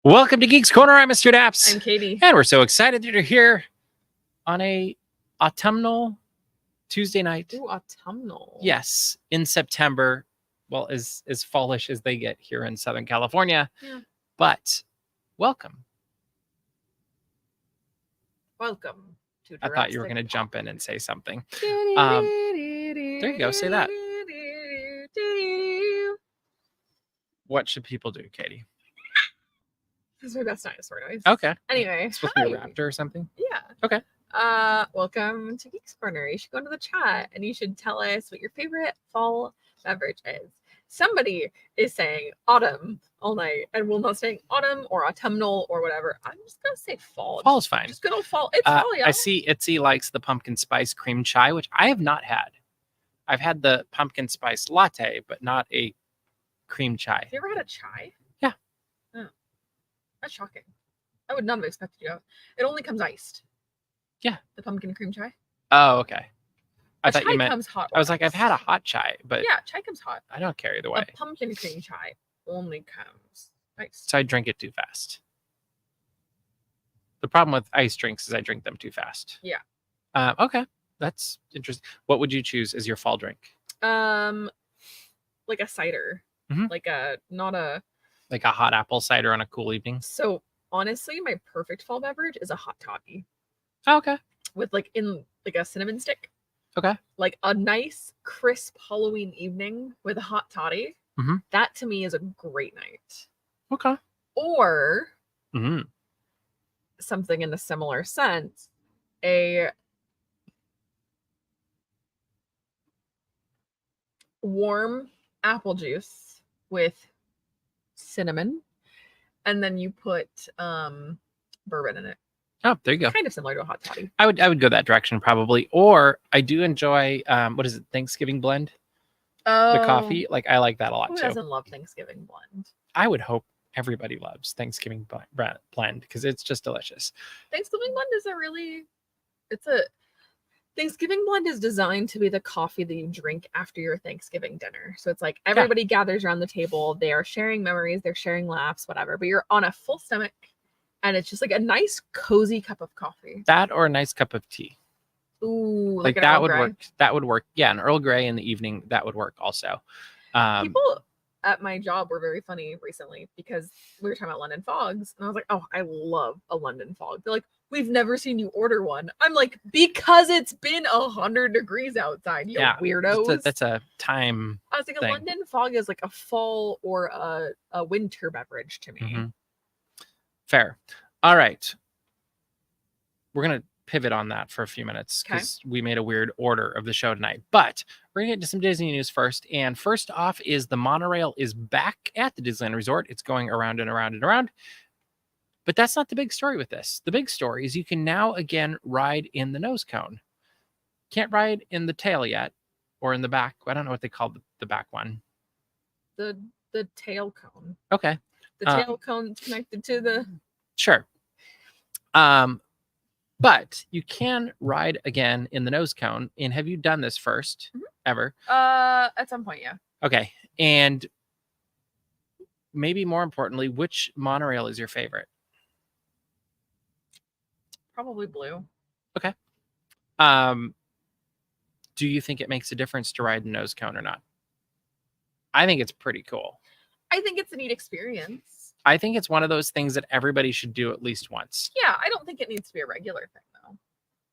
Welcome to Geeks Corner. I'm Mr. Daps. I'm Katie. And we're so excited that you're here on a autumnal Tuesday night. Ooh, autumnal. Yes, in September. Well, as fallish as they get here in Southern California. Yeah. But welcome. Welcome to I thought you were going to jump in and say something. There you go. Say that. What should people do, Katie? This is my best dinosaur noise. Okay. Anyway, It's supposed to be a raptor or something? Yeah. Okay. Welcome to Geeks Corner. You should go into the chat and you should tell us what your favorite fall beverage is. Somebody is saying autumn all night, and we'll not saying autumn or autumnal or whatever. I'm just gonna say fall. Fall is fine. Just gonna fall. It's fall, y'all. I see Itzy likes the pumpkin spice cream chai, which I have not had. I've had the pumpkin spice latte, but not a cream chai. Have you ever had a chai? Yeah. Oh, that's shocking. I would not have expected you. It only comes iced. Yeah. The pumpkin cream chai. Oh, okay. I thought chai you meant. Comes hot. I was like, I've had a hot chai, but yeah, chai comes hot. I don't care either way. A pumpkin cream chai only comes iced. So I drink it too fast. The problem with ice drinks is I drink them too fast. Yeah. Okay, that's interesting. What would you choose as your fall drink? Like a cider. Mhm. Like a hot apple cider on a cool evening. So honestly, my perfect fall beverage is a hot toddy. Oh, okay. With like a cinnamon stick. Okay. Like a nice crisp Halloween evening with a hot toddy. Mm-hmm. That to me is a great night. Okay. Or Mm-hmm. something in a similar sense, a warm apple juice with cinnamon, and then you put bourbon in it. Oh, there you go. Kind of similar to a hot toddy. I would go that direction probably. Or I do enjoy what is it, Thanksgiving blend? Oh, The coffee. Like I like that a lot who too. doesn't love Thanksgiving blend? I would hope everybody loves Thanksgiving blend because it's just delicious. Thanksgiving blend is Thanksgiving blend is designed to be the coffee that you drink after your Thanksgiving dinner. So it's like everybody gathers around the table. They are sharing memories. They're sharing laughs, whatever. But you're on a full stomach. And it's just like a nice, cozy cup of coffee. That or a nice cup of tea. Ooh, like an that Earl would Grey. work. That would work. Yeah, an Earl Grey in the evening, that would work also. People at my job were very funny recently because we were talking about London fogs. And I was like, oh, I love a London fog. They're like, we've never seen you order one. I'm like, because it's been 100 degrees outside, you weirdos. That's a time I was like, thing. A London fog is like a fall or a winter beverage to me. Mm-hmm. Fair. All right. We're going to pivot on that for a few minutes because we made a weird order of the show tonight. But we're going to get into some Disney news first. And first off is the Monorail is back at the Disneyland Resort. It's going around and around and around. But that's not the big story with this. The big story is you can now again ride in the nose cone. Can't ride in the tail yet or in the back. I don't know what they call the back one. The tail cone. Okay. The tail cone's connected to the... Sure. But you can ride again in the nose cone. And have you done this first ever? At some point, yeah. Okay. And maybe more importantly, which monorail is your favorite? Probably blue. Okay. Do you think it makes a difference to ride the nose cone or not? I think it's pretty cool. I think it's a neat experience. I think it's one of those things that everybody should do at least once. Yeah, I don't think it needs to be a regular thing, though.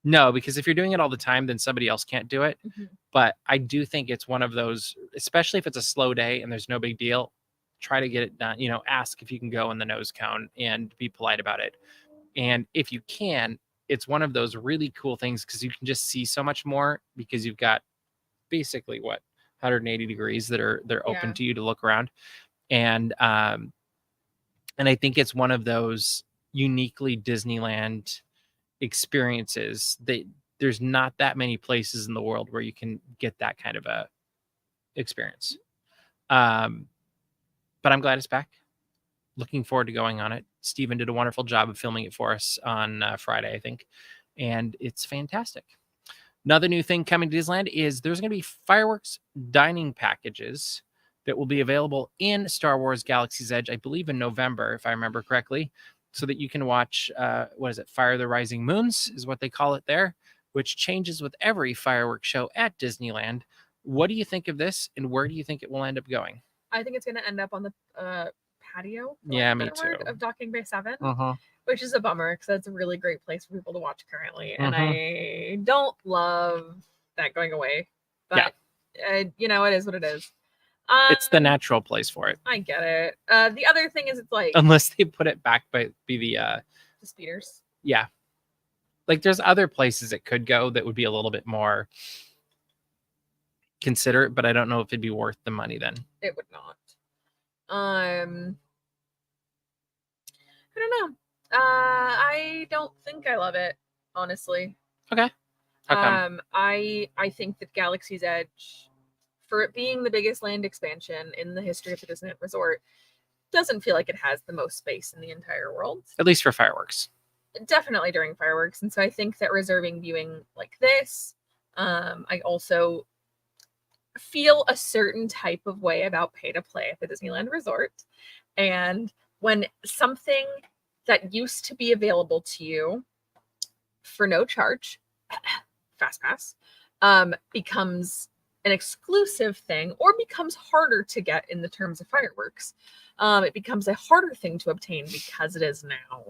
No, because if you're doing it all the time, then somebody else can't do it. Mm-hmm. But I do think it's one of those, especially if it's a slow day and there's no big deal, try to get it done. You know, ask if you can go in the nose cone and be polite about it. And if you can, it's one of those really cool things because you can just see so much more because you've got basically 180 degrees that they're open to you to look around. And I think it's one of those uniquely Disneyland experiences that there's not that many places in the world where you can get that kind of a experience. But I'm glad it's back. Looking forward to going on it. Steven did a wonderful job of filming it for us on Friday, I think. And it's fantastic. Another new thing coming to Disneyland is there's going to be fireworks dining packages that will be available in Star Wars Galaxy's Edge, I believe in November, if I remember correctly, so that you can watch, what is it, Fire the Rising Moons is what they call it there, which changes with every fireworks show at Disneyland. What do you think of this, and where do you think it will end up going? I think it's going to end up on the patio. Yeah, me too. Of Docking Bay 7, Uh-huh. which is a bummer because that's a really great place for people to watch currently. And Mhm. I don't love that going away. But, you know, it is what it is. It's the natural place for it. I get it. The other thing is it's like... Unless they put it back by the speeders. Yeah. Like there's other places it could go that would be a little bit more considerate, but I don't know if it'd be worth the money then. It would not. I don't know. I don't think I love it, honestly. Okay. How come? I think that Galaxy's Edge, for it being the biggest land expansion in the history of the Disneyland Resort, doesn't feel like it has the most space in the entire world. At least for fireworks. Definitely during fireworks. And so I think that reserving viewing like this, I also feel a certain type of way about pay to play at the Disneyland Resort. And when something that used to be available to you for no charge, Fast Pass, becomes an exclusive thing or becomes harder to get in the terms of fireworks, it becomes a harder thing to obtain because it is now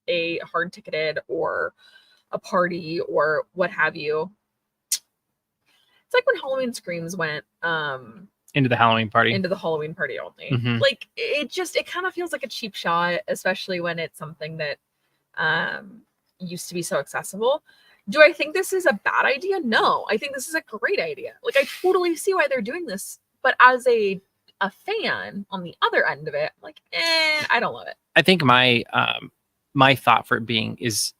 a hard ticketed or a party or what have you. It's like when Halloween Screams went into the Halloween party. Into the Halloween party only. Mhm. Like it kind of feels like a cheap shot, especially when it's something that used to be so accessible. Do I think this is a bad idea? No, I think this is a great idea. Like I totally see why they're doing this, but as a fan on the other end of it, like, I don't love it. I think my my thought for it being is,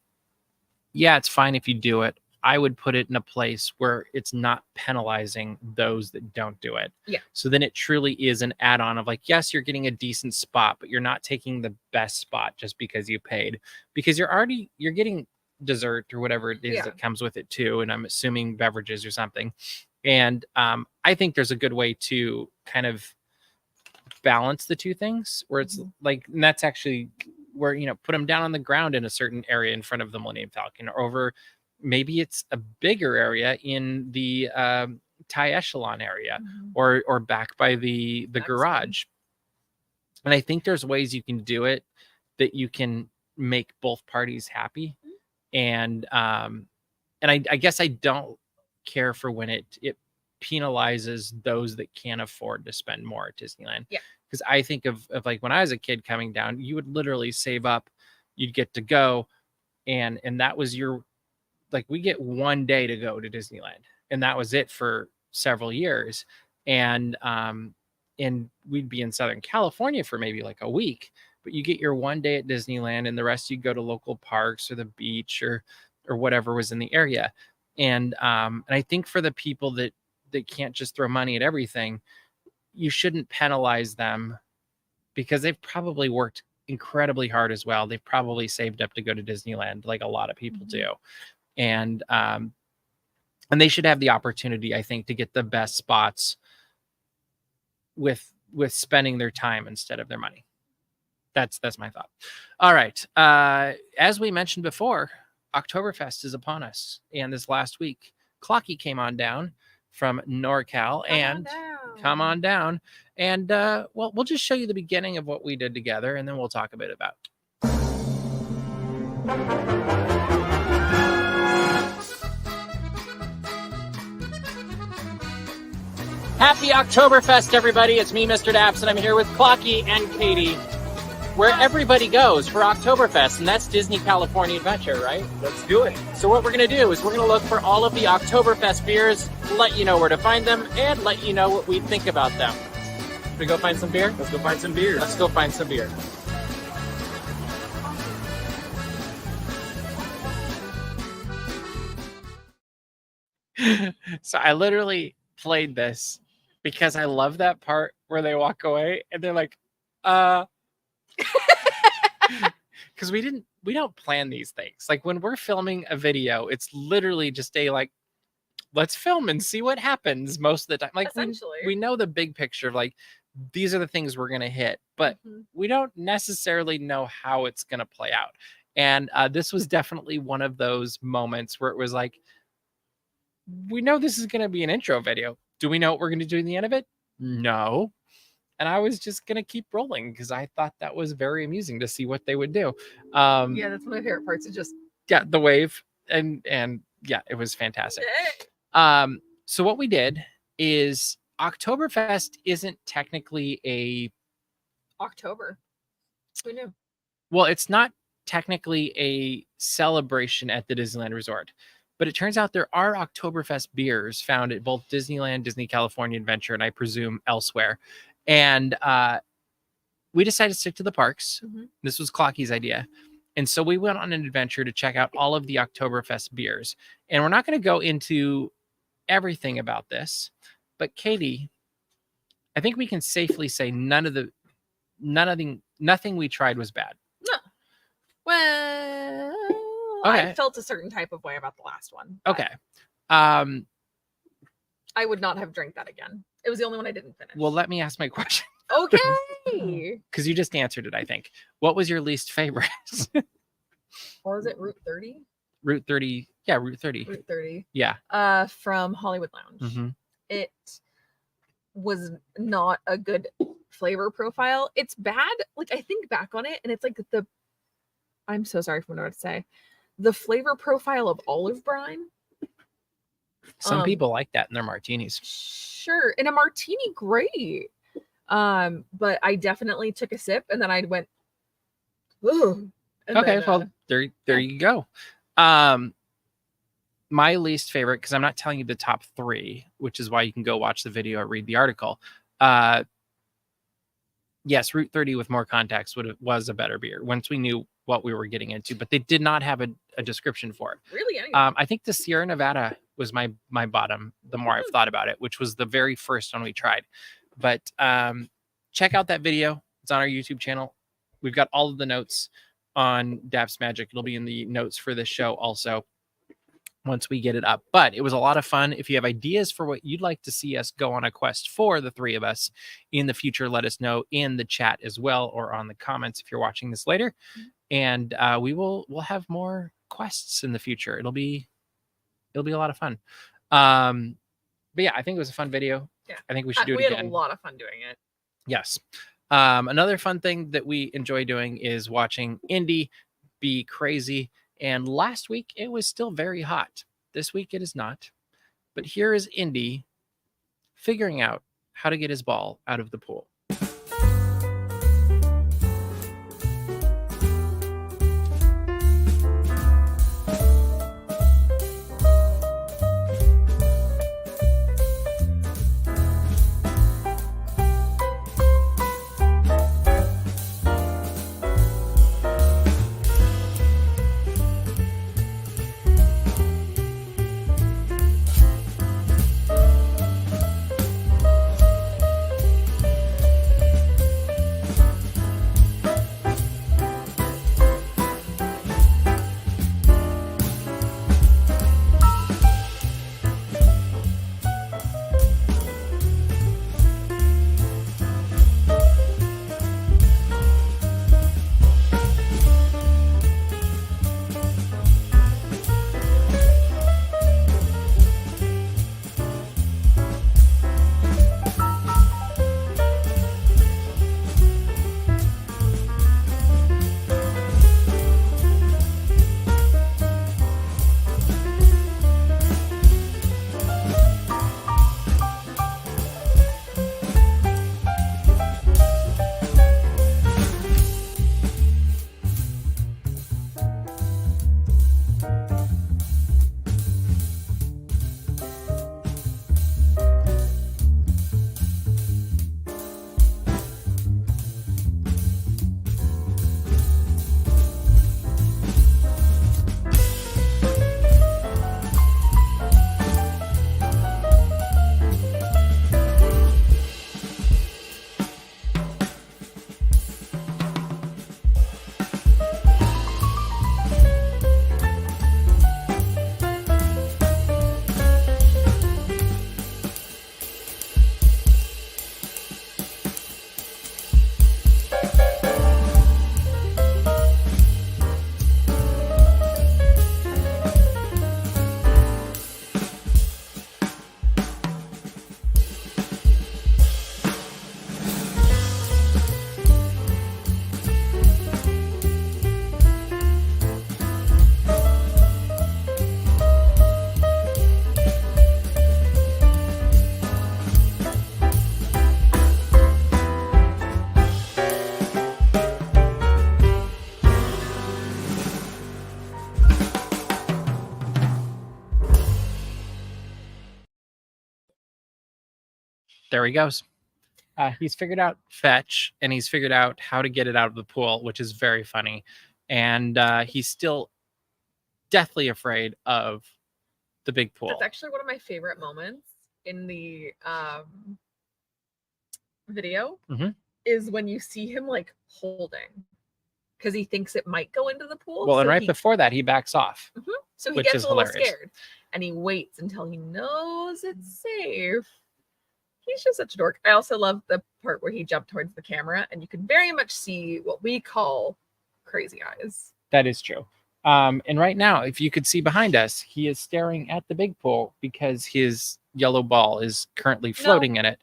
yeah, it's fine if you do it. I would put it in a place where it's not penalizing those that don't do it. Yeah. So then it truly is an add-on of like, yes, you're getting a decent spot, but you're not taking the best spot just because you paid, because you're getting dessert or whatever it is that comes with it too. And I'm assuming beverages or something. And I think there's a good way to kind of balance the two things where it's like, and that's actually where, you know, put them down on the ground in a certain area in front of the Millennium Falcon, or over, maybe it's a bigger area in the Thai Echelon area, or back by the garage. And I think there's ways you can do it that you can make both parties happy. And I guess I don't care for when it penalizes those that can't afford to spend more at Disneyland. Yeah. Because I think of like when I was a kid coming down, you would literally save up, you'd get to go, and that was your, like, we get one day to go to Disneyland, and that was it for several years. And we'd be in Southern California for maybe like a week, but you get your one day at Disneyland, and the rest you go to local parks or the beach or whatever was in the area. And I think for the people that can't just throw money at everything, you shouldn't penalize them, because they've probably worked incredibly hard as well. They've probably saved up to go to Disneyland, like a lot of people do. And they should have the opportunity, I think, to get the best spots with spending their time instead of their money. That's my thought. All right. As we mentioned before, Oktoberfest is upon us. And this last week, Clocky came on down from NorCal. Come on down. And well, we'll just show you the beginning of what we did together, and then we'll talk a bit about it. Happy Oktoberfest, everybody. It's me, Mr. Daps, and I'm here with Clocky and Katie, where everybody goes for Oktoberfest, and that's Disney California Adventure, right? Let's do it. So what we're going to do is we're going to look for all of the Oktoberfest beers, let you know where to find them, and let you know what we think about them. Should we go find some beer? Let's go find some beer. Let's go find some beer. So I literally played this because I love that part where they walk away and they're like, because we don't plan these things. Like when we're filming a video, it's literally just a like, let's film and see what happens most of the time. Like Essentially. we know the big picture of like, these are the things we're going to hit, but we don't necessarily know how it's going to play out. And this was definitely one of those moments where it was like, we know this is going to be an intro video. Do we know what we're going to do in the end of it? No. And I was just going to keep rolling because I thought that was very amusing to see what they would do. Yeah, that's one of my favorite parts. Is just the wave and yeah, it was fantastic. So what we did is Oktoberfest isn't technically a October. Who knew? Well, it's not technically a celebration at the Disneyland Resort, but it turns out there are Oktoberfest beers found at both Disneyland, Disney California Adventure, and I presume elsewhere. And we decided to stick to the parks. This was Clocky's idea. And so we went on an adventure to check out all of the Oktoberfest beers. And we're not going to go into everything about this, but Katie, I think we can safely say nothing we tried was bad. No. Well, okay. I felt a certain type of way about the last one. Okay. I would not have drank that again. It was the only one I didn't finish. Well, let me ask my question. Okay. Because you just answered it, I think. What was your least favorite? What was it? Route 30? Route 30. Yeah, Route 30. Route 30. Yeah. From Hollywood Lounge. It was not a good flavor profile. It's bad. Like, I think back on it, and it's like I'm so sorry for what to say. The flavor profile of olive brine. Some people like that in their martinis. Sure. In a martini, great. But I definitely took a sip and then I went, ooh. Okay, well, there you go. My least favorite, because I'm not telling you the top 3, which is why you can go watch the video or read the article. Yes, Route 30 with more context was a better beer once we knew what we were getting into, but they did not have a description for it. Really? I think the Sierra Nevada was my bottom, the more I've thought about it, which was the very first one we tried. But check out that video. It's on our YouTube channel. We've got all of the notes on Daph's Magic. It'll be in the notes for this show also once we get it up. But it was a lot of fun. If you have ideas for what you'd like to see us go on a quest for, the 3 of us in the future, let us know in the chat as well, or on the comments if you're watching this later. And we'll have more quests in the future. It'll be a lot of fun. But yeah, I think it was a fun video. Yeah, I think we should do it again. We had a lot of fun doing it. Yes. Another fun thing that we enjoy doing is watching Indy be crazy. And last week it was still very hot. This week it is not. But here is Indy figuring out how to get his ball out of the pool. There he goes. He's figured out fetch, and he's figured out how to get it out of the pool, which is very funny. And he's still deathly afraid of the big pool. That's actually one of my favorite moments in the video Mhm. is when you see him like holding because he thinks it might go into the pool. Well, so and right he, before that, he backs off. so he which gets is a little hilarious. scared and he waits until he knows it's safe. He's just such a dork. I also love the part where he jumped towards the camera and you can very much see what we call crazy eyes. That is true. And right now, if you could see behind us, he is staring at the big pool because his yellow ball is currently floating in it.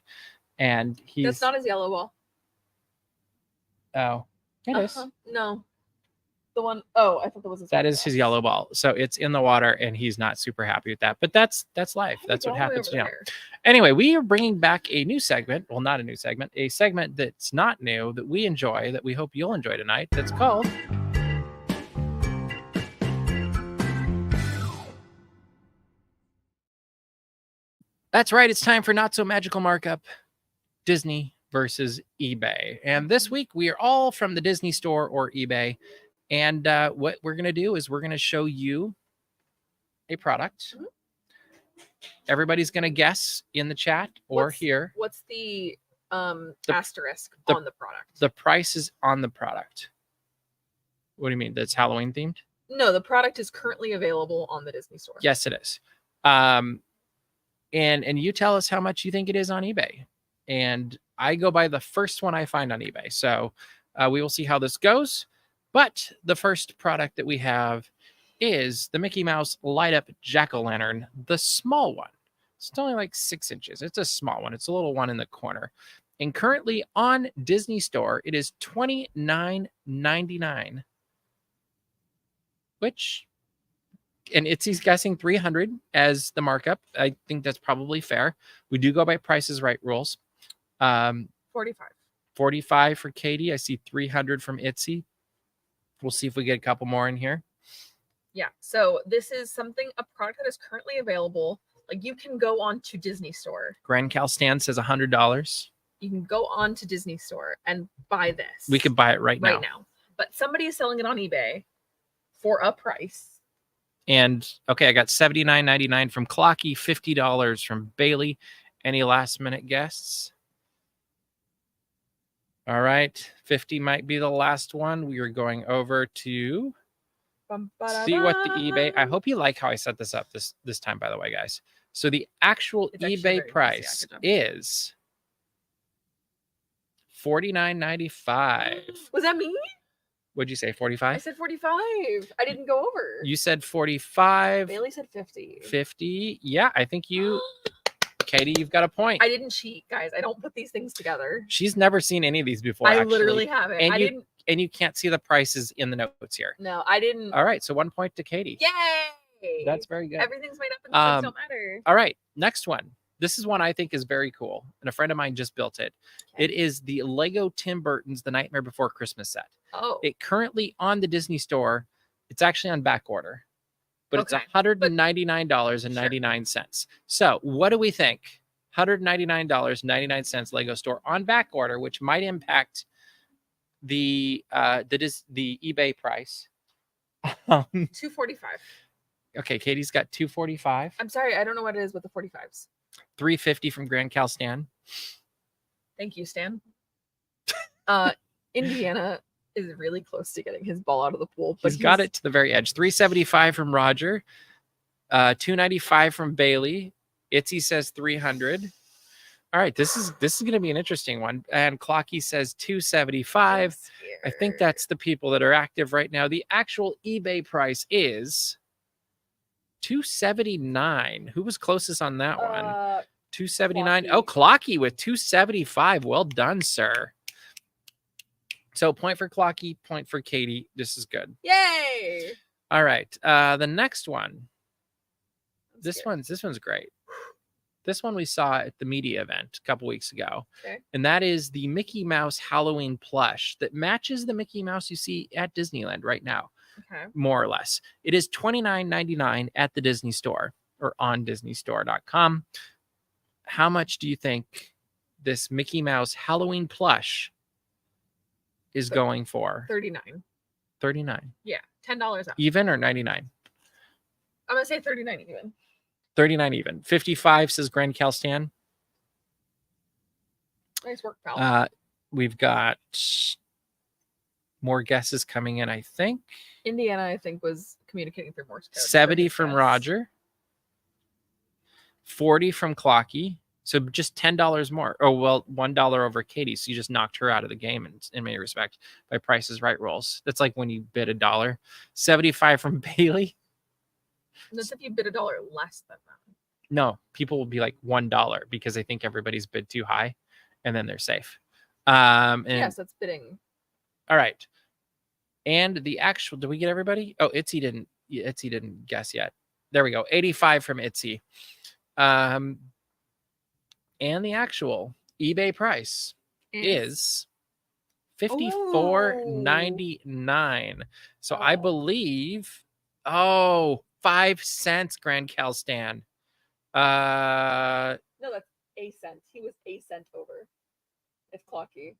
And he's... That's not his yellow ball. Oh, it is. No. The one, oh, I thought that was his That is his yellow ball. So it's in the water and he's not super happy with that. But that's life. That's what happens. You know. Anyway, we are bringing back a new segment. Well, not a new segment. A segment that's not new, that we enjoy, that we hope you'll enjoy tonight. That's called... That's right. It's time for Not So Magical Markup, Disney versus eBay. And this week we are all from the Disney store or eBay. And what we're going to do is we're going to show you a product. Everybody's going to guess in the chat or here. What's the asterisk on the product? The price is on the product. What do you mean? That's Halloween themed? No, the product is currently available on the Disney store. Yes, it is. And you tell us how much you think it is on eBay. And I go by the first one I find on eBay. So we will see how this goes. But the first product that we have is the Mickey Mouse Light Up Jack-O-Lantern, the small one. It's only like 6 inches. It's a small one. It's a little one in the corner. And currently on Disney Store, it is $29.99, which... And he's guessing 300 as the markup. I think that's probably fair. We do go by Prices Right rules. 45. 45 for Katie. I see 300 from Itsy. We'll see if we get a couple more in here. Yeah. So this is a product that is currently available. Like you can go on to Disney Store. Grand Cal Stan says $100. You can go on to Disney Store and buy this. We could buy it right now. Right now. But somebody is selling it on eBay for a price. And okay, I got $79.99 from Clocky, $50 from Bailey. Any last minute guests? All right, 50 might be the last one. We are going over to see what the eBay. I hope you like how I set this up this time, by the way, guys. So the actual eBay price is $49.95. Was that me? What'd you say, 45? I said 45. I didn't go over. You said 45. Bailey said 50. 50. Yeah, I think you, Katie, you've got a point. I didn't cheat, guys. I don't put these things together. She's never seen any of these before. I literally haven't. And you can't see the prices in the notes here. No, I didn't. All right, so 1 point to Katie. Yay! That's very good. Everything's made up and the things don't matter. All right, next one. This is one I think is very cool, and a friend of mine just built it. Okay. It is the Lego Tim Burton's The Nightmare Before Christmas set. Oh. It currently on the Disney Store. It's actually on back order, but it's $199.99. Sure. So what do we think? $199.99 Lego Store on back order, which might impact the eBay price. $245. Okay, Katie's got $245. I'm sorry, I don't know what it is with the 45s. $350 from Grand Cal Stan. Thank you, Stan. Indiana is really close to getting his ball out of the pool, but he's got it to the very edge. $375 from Roger. $295 from Bailey. Itsy says 300. All right, this is going to be an interesting one. And Clocky says 275. I think that's the people that are active right now. The actual eBay price is $279. Who was closest on that one? $279. Clocky. Oh, Clocky with $275. Well done, sir. So point for Clocky, point for Katie. This is good. Yay! All right. The next one. This one's great. This one we saw at the media event a couple weeks ago. Okay. And that is the Mickey Mouse Halloween plush that matches the Mickey Mouse you see at Disneyland right now. Okay. More or less. It is $29.99 at the Disney Store or on DisneyStore.com. How much do you think this Mickey Mouse Halloween plush is going for? 39. 39. Yeah, $10 out. Even or 99? I'm gonna say 39 even. 39 even. 55 says Grand Cal Stan. Nice work, pal. We've got more guesses coming in, I think. Indiana, I think, was communicating through Morse code. 70 from Roger. 40 from Clocky. So just $10 more. Oh, well, $1 over Katie. So you just knocked her out of the game in many respects by Price is Right rolls. That's like when you bid $1. 75 from Bailey. That's if you bid $1 less than that. No, people will be like $1 because they think everybody's bid too high, and then they're safe. And, yes, that's bidding. All right. And the actual, did we get everybody? Oh, Itzy didn't guess yet. There we go. 85 from Itzy. And the actual eBay price is $54.99. So I believe, 5 cents, Grand Cal Stan. No, that's a cent. He was a cent over. It's Clocky.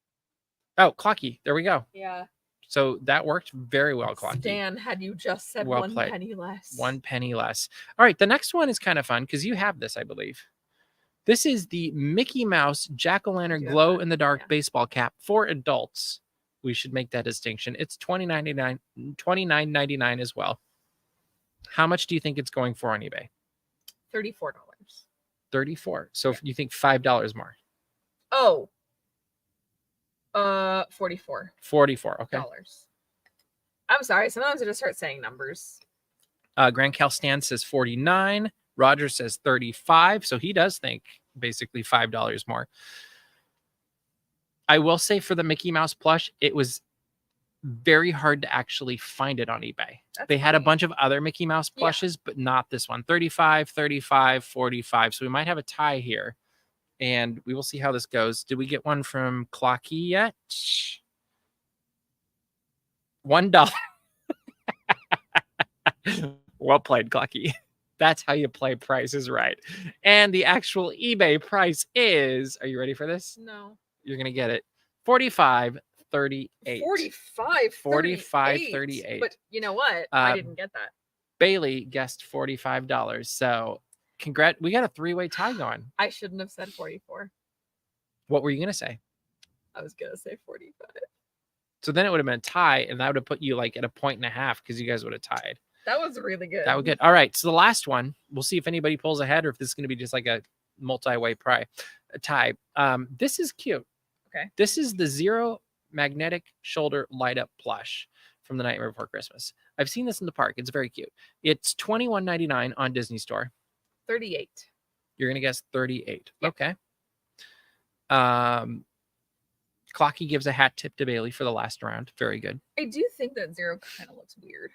Oh, Clocky. There we go. Yeah. So that worked very well, Clocky. Stan, had you just said Well one played. penny less. 1 penny less. All right, the next one is kind of fun because you have this, I believe. This is the Mickey Mouse Jack-o'-lantern glow-in-the-dark baseball cap for adults. We should make that distinction. It's $29.99 as well. How much do you think it's going for on eBay? $34. 34. So if you think $5 more. Oh. 44. 44. Okay. I'm sorry. Sometimes I just start saying numbers. Grand Cal Stan says 49. Roger says 35. So he does think basically $5 more. I will say for the Mickey Mouse plush, it was very hard to actually find it on eBay. They had a bunch of other Mickey Mouse plushes, but not this one. 35, 35, 45. So we might have a tie here. And we will see how this goes. Did we get one from Clocky yet? $1. Well played, Clocky. That's how you play Price is Right. And the actual eBay price is, are you ready for this? No. You're going to get it. $45.38. $45.38. But you know what? I didn't get that. Bailey guessed $45. So we got a 3-way tie going. I shouldn't have said 44. What were you going to say? I was going to say 45. So then it would have been a tie, and that would have put you like at a 1.5 because you guys would have tied. That was really good. That was good. All right. So the last one, we'll see if anybody pulls ahead or if this is going to be just like a multi-way tie. This is cute. Okay. This is the Zero Magnetic Shoulder Light Up Plush from The Nightmare Before Christmas. I've seen this in the park. It's very cute. It's $21.99 on Disney Store. 38. You're gonna guess 38. Yep. Okay. Clocky gives a hat tip to Bailey for the last round. Very good. I do think that Zero kind of looks weird.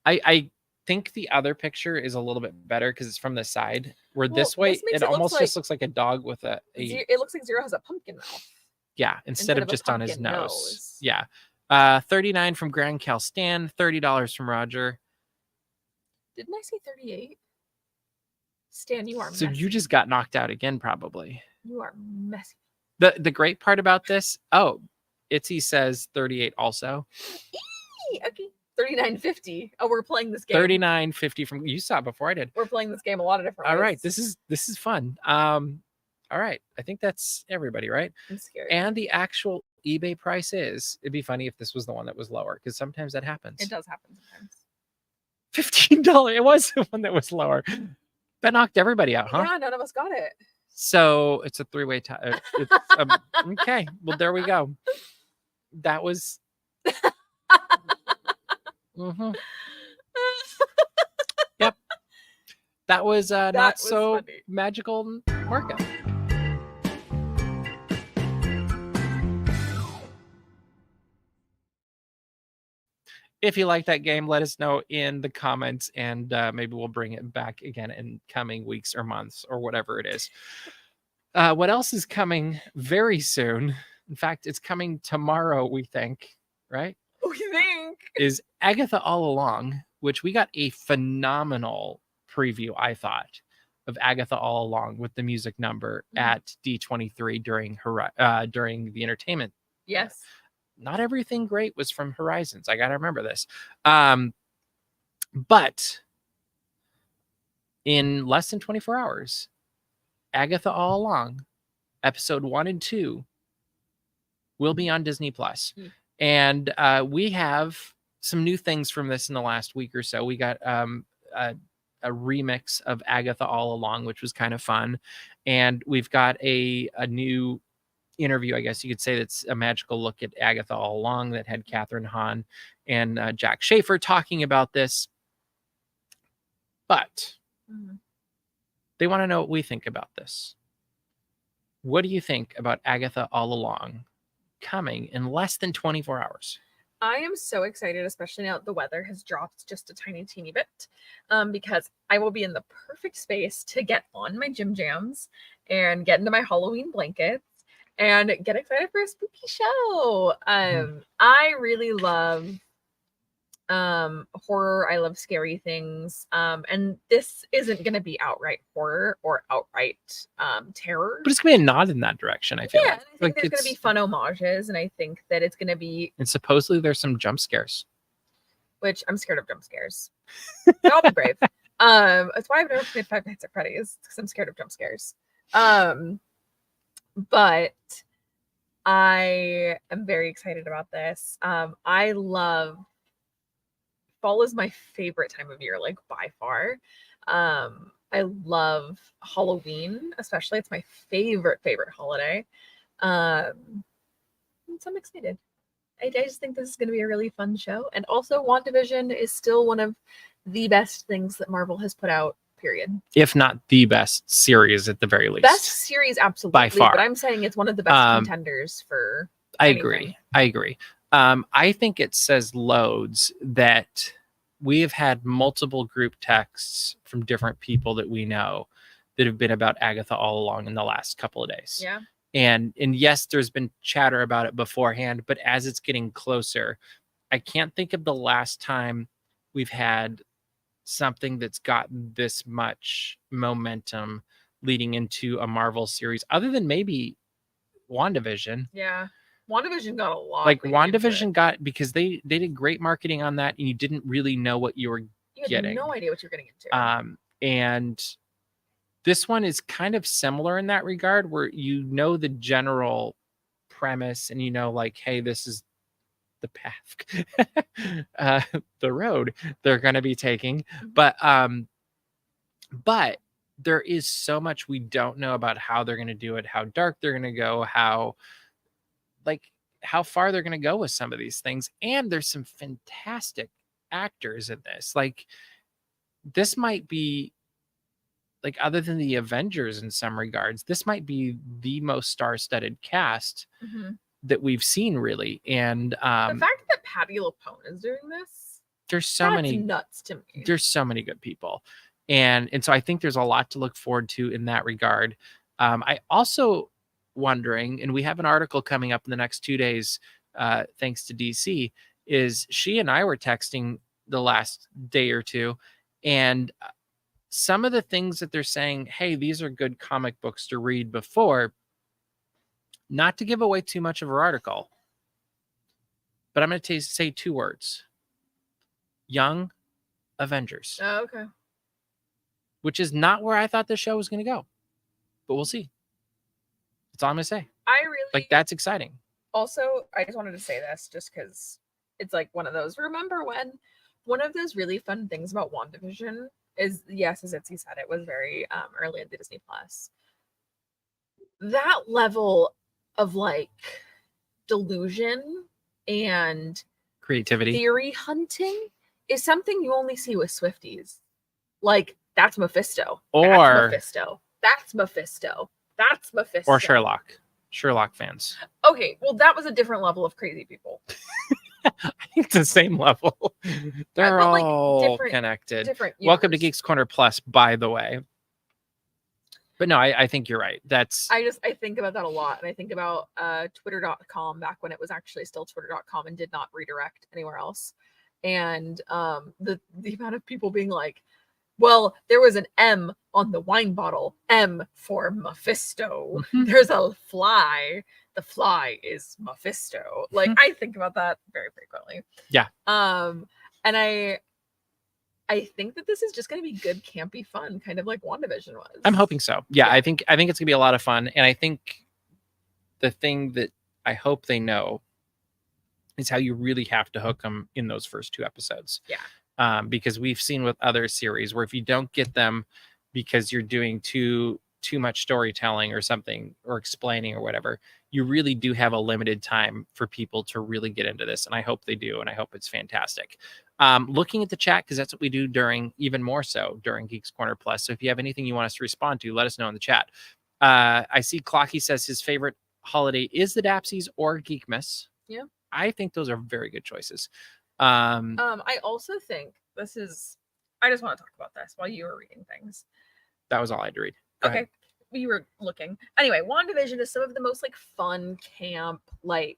I think the other picture is a little bit better because it's from the side. Where this way, it almost just looks like a dog with a. It looks like Zero has a pumpkin mouth. Yeah, instead of just on his nose. Yeah. 39 from Grand Cal Stan, $30 from Roger. Didn't I say 38? Stan, you are messy. So you just got knocked out again, probably. You are messy. The great part about this, Itzy says 38 also. Okay. 39.50. Oh, we're playing this game. 39.50 from you saw it before I did. We're playing this game a lot of different ways. All right, this is fun. All right, I think that's everybody, right? I'm scared. And the actual eBay price it'd be funny if this was the one that was lower because sometimes that happens. It does happen sometimes. $15. It was the one that was lower. That knocked everybody out, huh? Yeah, none of us got it. So it's a 3-way tie. Okay, well there we go. That was. Mm-hmm. Yep. That was Not So Magical Markup. If you like that game, let us know in the comments, and maybe we'll bring it back again in coming weeks or months or whatever it is. What else is coming very soon? In fact, it's coming tomorrow, we think, right? We think. Is Agatha All Along, which we got a phenomenal preview, I thought. of Agatha All Along with the music number at D23 during the entertainment. Yes. Not everything great was from Horizons. I got to remember this. But in less than 24 hours, Agatha All Along, episode 1 and 2, will be on Disney Plus. And we have some new things from this in the last week or so. We got a remix of Agatha All Along, which was kind of fun. And we've got a new interview, I guess you could say, that's a magical look at Agatha All Along that had Catherine Hahn and Jack Schaefer talking about this. But they want to know what we think about this. What do you think about Agatha All Along coming in less than 24 hours? I am so excited, especially now that the weather has dropped just a teeny bit, because I will be in the perfect space to get on my gym jams and get into my Halloween blankets and get excited for a spooky show. I really love horror. I love scary things. And this isn't going to be outright horror or outright terror. But it's going to be a nod in that direction, I feel Yeah, like. I think there's going to be fun homages, and I think that it's going to be... And supposedly there's some jump scares. Which I'm scared of jump scares. But I'll be brave. That's why I've never played Five Nights at Freddy's, because I'm scared of jump scares. But I am very excited about this. I love... Fall is my favorite time of year, like by far. I love Halloween, especially. It's my favorite holiday. So I'm excited. I just think this is going to be a really fun show. And also, WandaVision is still one of the best things that Marvel has put out, period. If not the best series at the very least. Best series, absolutely. By far. But I'm saying it's one of the best contenders for anything. I agree. I think it says loads that we have had multiple group texts from different people that we know that have been about Agatha All Along in the last couple of days. Yeah. And yes, there's been chatter about it beforehand, but as it's getting closer, I can't think of the last time we've had something that's gotten this much momentum leading into a Marvel series, other than maybe WandaVision. Yeah. WandaVision got a lot. Like WandaVision got, because they did great marketing on that, and you didn't really know what you were getting. No idea what you're getting into. And this one is kind of similar in that regard, where you know the general premise, and you know, like, hey, this is the path, the road they're going to be taking. But there is so much we don't know about how they're going to do it, how dark they're going to go, how far they're going to go with some of these things. And there's some fantastic actors in this. Like, this might be, like, other than the Avengers in some regards, this might be the most star-studded cast that we've seen, really. And the fact that Patti LuPone is doing this, that's nuts to me. There's so many good people. And so I think there's a lot to look forward to in that regard. I also wondering, and we have an article coming up in the next 2 days, thanks to DC, is she and I were texting the last day or two, and some of the things that they're saying, hey, these are good comic books to read before, not to give away too much of her article, but I'm going to say 2 words: Young Avengers. Oh, okay. Which is not where I thought the show was going to go, but we'll see. That's all I'm going to say. I really... Like, that's exciting. Also, I just wanted to say this just because it's like one of those, remember when one of those really fun things about WandaVision is, yes, as Itzy said, it was very early in the Disney Plus. That level of, like, delusion and creativity, theory hunting is something you only see with Swifties. Like, that's Mephisto. That's Mephisto. Or Sherlock fans. Okay, well, that was a different level of crazy people. I think it's the same level. They're all like, connected. Welcome to Geeks Corner Plus, by the way. But no, I think you're right. I think about that a lot, and I think about Twitter.com back when it was actually still Twitter.com and did not redirect anywhere else. And the amount of people being like, Well, there was an M on the wine bottle. M for Mephisto. Mhm. There's a fly. The fly is Mephisto. Like, I think about that very frequently. Yeah. And I think that this is just going to be good, campy fun, kind of like WandaVision was. I'm hoping so. Yeah, Yeah. I think it's gonna be a lot of fun, and I think the thing that I hope they know is how you really have to hook them in those first 2 episodes. Yeah. Because we've seen with other series where if you don't get them because you're doing too much storytelling or something or explaining or whatever, you really do have a limited time for people to really get into this. And I hope they do, and I hope it's fantastic. Looking at the chat, because that's what we do during, even more so during Geeks Corner Plus. So if you have anything you want us to respond to, let us know in the chat. I see Clocky says his favorite holiday is the Dapsies or Geekmas. Yeah. I think those are very good choices. I also think this is, I just want to talk about this while you were reading things. That was all I had to read. Go Okay. ahead. You were looking. Anyway, WandaVision is some of the most like fun camp, like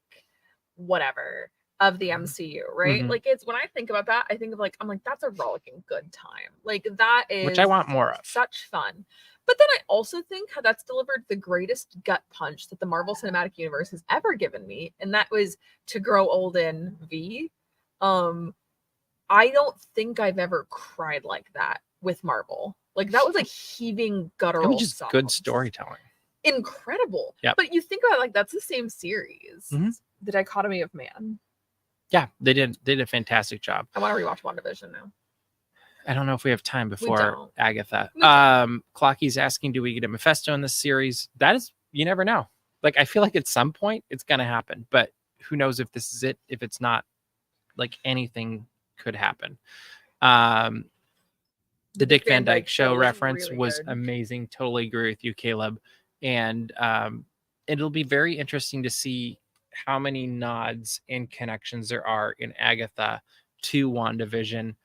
whatever of the MCU, right? Mhm. Like, it's when I think about that, I think of like, I'm like, that's a rollicking good time. Like, that is Which I want more of. such fun. But then I also think how that's delivered the greatest gut punch that the Marvel Cinematic Universe has ever given me, and that was to grow old in V. I don't think I've ever cried like that with Marvel. Like, that was like heaving guttural. It was just good sobs. storytelling. Incredible. Yep. But you think about it, like, that's the same series. Mhm. The Dichotomy of Man. Yeah, they did a fantastic job. I want to rewatch WandaVision now. I don't know if we have time before don't. Agatha. We don't. Clocky's asking, do we get a Mephisto in this series? That is, you never know. Like, I feel like at some point it's gonna happen, but who knows if this is it? If it's not, like, anything could happen. The Dick Van Dyke Show reference really was good. amazing. Totally agree with you, Caleb. And it'll be very interesting to see how many nods and connections there are in Agatha to WandaVision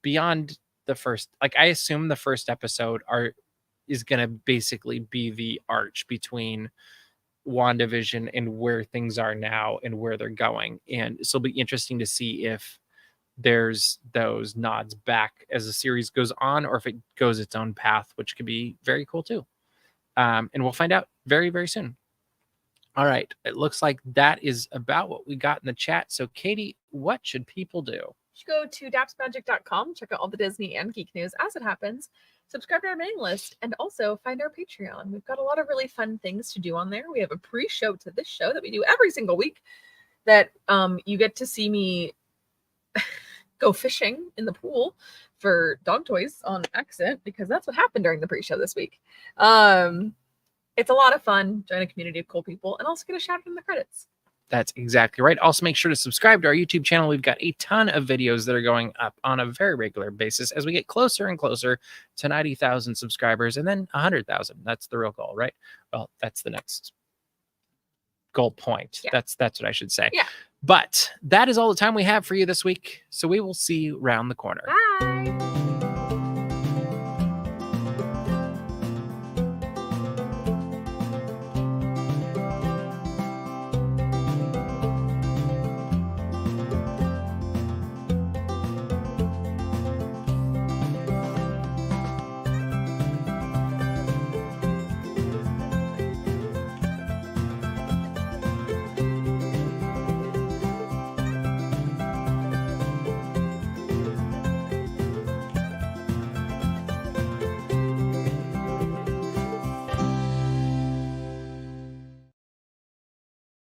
beyond the first. Like, I assume the first episode is going to basically be the arch between WandaVision and where things are now and where they're going. And so it'll be interesting to see if there's those nods back as the series goes on, or if it goes its own path, which could be very cool too. And we'll find out very, very soon. All right. It looks like that is about what we got in the chat. So, Katie, what should people do? You should go to dapsmagic.com, check out all the Disney and geek news as it happens, subscribe to our mailing list, and also find our Patreon. We've got a lot of really fun things to do on there. We have a pre-show to this show that we do every single week that you get to see me go fishing in the pool for dog toys on accident, because that's what happened during the pre-show this week. It's a lot of fun. Join a community of cool people and also get a shout out in the credits. That's exactly right. Also, make sure to subscribe to our YouTube channel. We've got a ton of videos that are going up on a very regular basis as we get closer and closer to 90,000 subscribers and then 100,000. That's the real goal, right? Well, that's the next goal point. Yeah. That's what I should say. Yeah. But that is all the time we have for you this week. So we will see you around the corner. Bye.